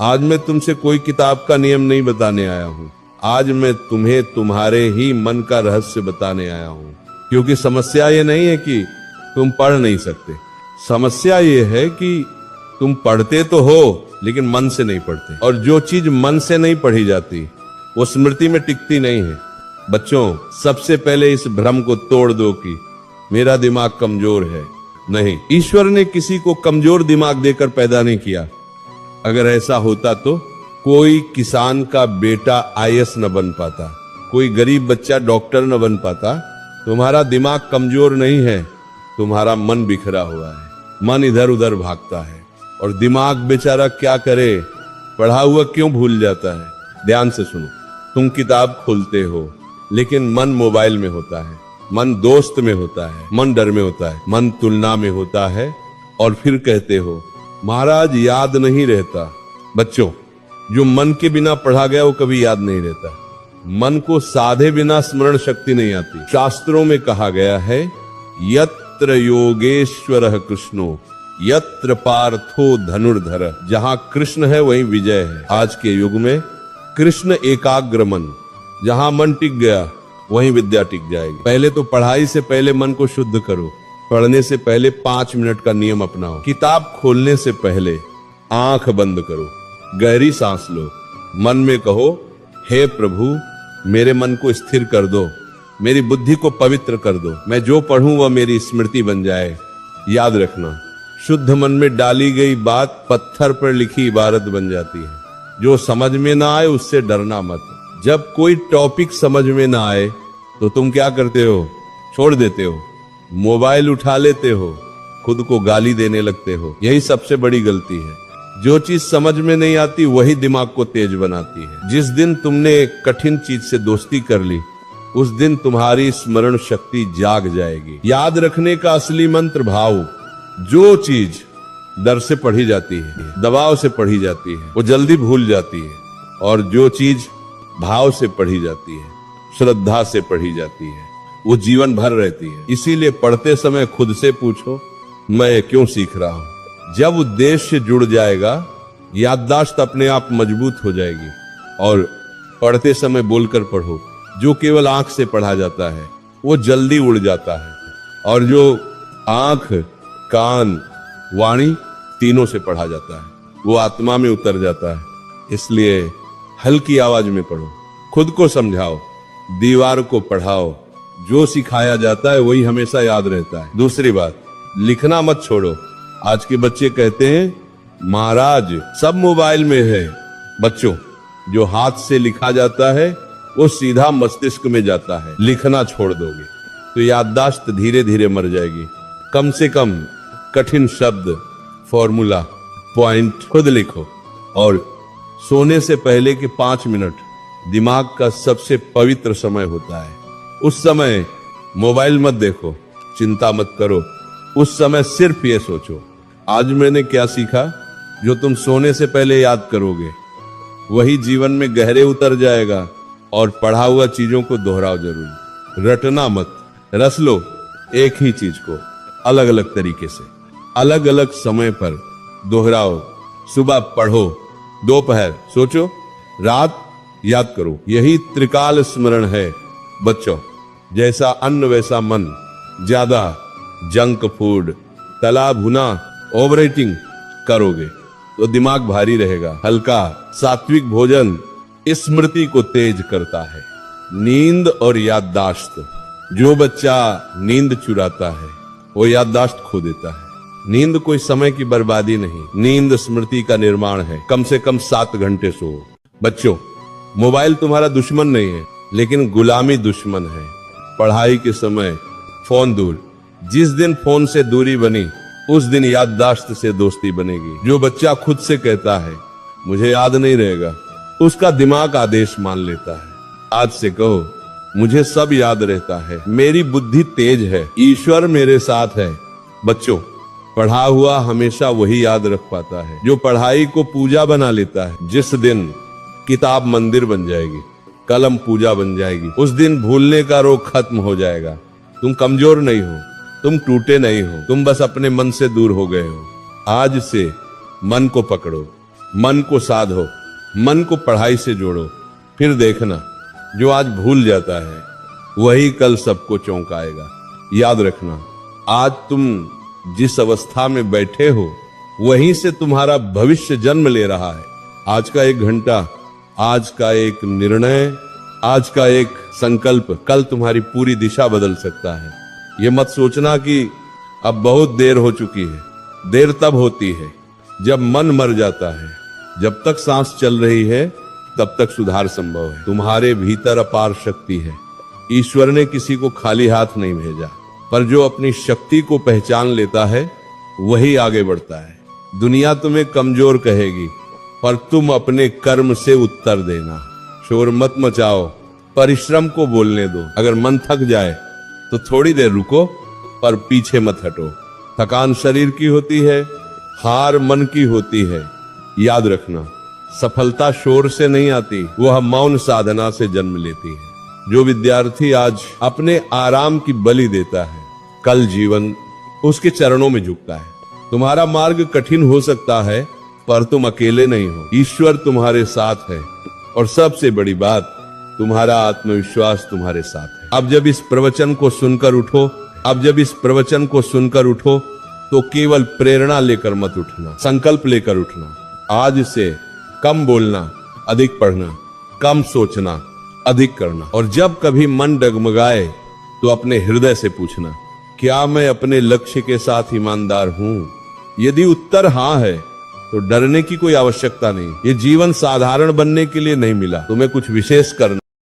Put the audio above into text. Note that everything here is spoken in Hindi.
आज मैं तुमसे कोई किताब का नियम नहीं बताने आया हूँ। आज मैं तुम्हें तुम्हारे ही मन का रहस्य बताने आया हूँ। क्योंकि समस्या ये नहीं है कि तुम पढ़ नहीं सकते, समस्या ये है कि तुम पढ़ते तो हो लेकिन मन से नहीं पढ़ते, और जो चीज मन से नहीं पढ़ी जाती वो स्मृति में टिकती नहीं है। बच्चों, सबसे पहले इस भ्रम को तोड़ दो कि मेरा दिमाग कमजोर है। नहीं, ईश्वर ने किसी को कमजोर दिमाग देकर पैदा नहीं किया। अगर ऐसा होता तो कोई किसान का बेटा आईएएस न बन पाता, कोई गरीब बच्चा डॉक्टर न बन पाता। तुम्हारा दिमाग कमजोर नहीं है, तुम्हारा मन बिखरा हुआ है। मन इधर उधर भागता है और दिमाग बेचारा क्या करे, पढ़ा हुआ क्यों भूल जाता है। ध्यान से सुनो, तुम किताब खोलते हो लेकिन मन मोबाइल में होता है, मन दोस्त में होता है, मन डर में होता है, मन तुलना में होता है, और फिर कहते हो महाराज याद नहीं रहता। बच्चों, जो मन के बिना पढ़ा गया वो कभी याद नहीं रहता। मन को साधे बिना स्मरण शक्ति नहीं आती। शास्त्रों में कहा गया है यत्र योगेश्वरः कृष्णो यत्र पार्थो धनुर्धर। जहां कृष्ण है वहीं विजय है। आज के युग में कृष्ण एकाग्र मन, जहां मन टिक गया वहीं विद्या टिक जाएगी। पहले तो पढ़ाई से पहले मन को शुद्ध करो। पढ़ने से पहले 5 मिनट का नियम अपनाओ। किताब खोलने से पहले आंख बंद करो, गहरी सांस लो, मन में कहो हे प्रभु मेरे मन को स्थिर कर दो, मेरी बुद्धि को पवित्र कर दो, मैं जो पढ़ूं वह मेरी स्मृति बन जाए। याद रखना, शुद्ध मन में डाली गई बात पत्थर पर लिखी इबारत बन जाती है। जो समझ में ना आए उससे डरना मत। जब कोई टॉपिक समझ में ना आए तो तुम क्या करते हो? छोड़ देते हो, मोबाइल उठा लेते हो, खुद को गाली देने लगते हो। यही सबसे बड़ी गलती है। जो चीज समझ में नहीं आती वही दिमाग को तेज बनाती है। जिस दिन तुमने एक कठिन चीज से दोस्ती कर ली उस दिन तुम्हारी स्मरण शक्ति जाग जाएगी। याद रखने का असली मंत्र भाव। जो चीज डर से पढ़ी जाती है, दबाव से पढ़ी जाती है, वो जल्दी भूल जाती है, और जो चीज भाव से पढ़ी जाती है, श्रद्धा से पढ़ी जाती है, वो जीवन भर रहती है। इसीलिए पढ़ते समय खुद से पूछो मैं क्यों सीख रहा हूं। जब उद्देश्य जुड़ जाएगा याददाश्त अपने आप मजबूत हो जाएगी। और पढ़ते समय बोलकर पढ़ो। जो केवल आंख से पढ़ा जाता है वो जल्दी उड़ जाता है, और जो आंख, कान, वाणी तीनों से पढ़ा जाता है वो आत्मा में उतर जाता है। इसलिए हल्की आवाज में पढ़ो, खुद को समझाओ, दीवार को पढ़ाओ। जो सिखाया जाता है वही हमेशा याद रहता है। दूसरी बात, लिखना मत छोड़ो। आज के बच्चे कहते हैं महाराज सब मोबाइल में है। बच्चों, जो हाथ से लिखा जाता है वो सीधा मस्तिष्क में जाता है। लिखना छोड़ दोगे तो याददाश्त धीरे धीरे मर जाएगी। कम से कम कठिन शब्द, फॉर्मूला, पॉइंट खुद लिखो। और सोने से पहले के 5 मिनट दिमाग का सबसे पवित्र समय होता है। उस समय मोबाइल मत देखो, चिंता मत करो। उस समय सिर्फ ये सोचो आज मैंने क्या सीखा। जो तुम सोने से पहले याद करोगे वही जीवन में गहरे उतर जाएगा। और पढ़ा हुआ चीजों को दोहराओ जरूर, रटना मत। रस लो एक ही चीज को अलग अलग तरीके से, अलग अलग समय पर दोहराओ। सुबह पढ़ो, दोपहर सोचो, रात याद करो। यही त्रिकाल स्मरण है। बच्चों, जैसा अन्न वैसा मन। ज्यादा जंक फूड, तला भुना, ओवर ईटिंग करोगे तो दिमाग भारी रहेगा। हल्का सात्विक भोजन स्मृति को तेज करता है। नींद और याददाश्त। जो बच्चा नींद चुराता है वो याददाश्त खो देता है। नींद कोई समय की बर्बादी नहीं, नींद स्मृति का निर्माण है। कम से कम 7 घंटे सो। बच्चों, मोबाइल तुम्हारा दुश्मन नहीं है लेकिन गुलामी दुश्मन है। पढ़ाई के समय फोन दूर। जिस दिन फोन से दूरी बनी उस दिन याददाश्त से दोस्ती बनेगी। जो बच्चा खुद से कहता है मुझे याद नहीं रहेगा, उसका दिमाग आदेश मान लेता है। आज से कहो मुझे सब याद रहता है, मेरी बुद्धि तेज है, ईश्वर मेरे साथ है। बच्चों, पढ़ा हुआ हमेशा वही याद रख पाता है जो पढ़ाई को पूजा बना लेता है। जिस दिन किताब मंदिर बन जाएगी, कलम पूजा बन जाएगी, उस दिन भूलने का रोग खत्म हो जाएगा। तुम कमजोर नहीं हो, तुम टूटे नहीं हो, तुम बस अपने मन से दूर हो गए हो। आज से मन को पकड़ो, मन को साधो, मन को पढ़ाई से जोड़ो, फिर देखना जो आज भूल जाता है वही कल सबको चौंकाएगा। याद रखना, आज तुम जिस अवस्था में बैठे हो वहीं से तुम्हारा भविष्य जन्म ले रहा है। आज का 1 घंटा, आज का एक निर्णय, आज का एक संकल्प कल तुम्हारी पूरी दिशा बदल सकता है। ये मत सोचना कि अब बहुत देर हो चुकी है। देर तब होती है जब मन मर जाता है। जब तक सांस चल रही है तब तक सुधार संभव है। तुम्हारे भीतर अपार शक्ति है। ईश्वर ने किसी को खाली हाथ नहीं भेजा, पर जो अपनी शक्ति को पहचान लेता है वही आगे बढ़ता है। दुनिया तुम्हें कमजोर कहेगी, पर तुम अपने कर्म से उत्तर देना। शोर मत मचाओ, परिश्रम को बोलने दो। अगर मन थक जाए तो थोड़ी देर रुको, पर पीछे मत हटो। थकान शरीर की होती है, हार मन की होती है। याद रखना, सफलता शोर से नहीं आती, वह मौन साधना से जन्म लेती है। जो विद्यार्थी आज अपने आराम की बलि देता है, कल जीवन उसके चरणों में झुकता है। तुम्हारा मार्ग कठिन हो सकता है, पर तुम अकेले नहीं हो। ईश्वर तुम्हारे साथ है, और सबसे बड़ी बात, तुम्हारा आत्मविश्वास तुम्हारे साथ है। अब जब इस प्रवचन को सुनकर उठो, तो केवल प्रेरणा लेकर मत उठना, संकल्प लेकर उठना। आज से कम बोलना, अधिक पढ़ना, कम सोचना, अधिक करना। और जब कभी मन डगमगाए तो अपने हृदय से पूछना, क्या मैं अपने लक्ष्य के साथ ईमानदार हूं? यदि उत्तर हाँ है तो डरने की कोई आवश्यकता नहीं। ये जीवन साधारण बनने के लिए नहीं मिला, तुम्हें कुछ विशेष करना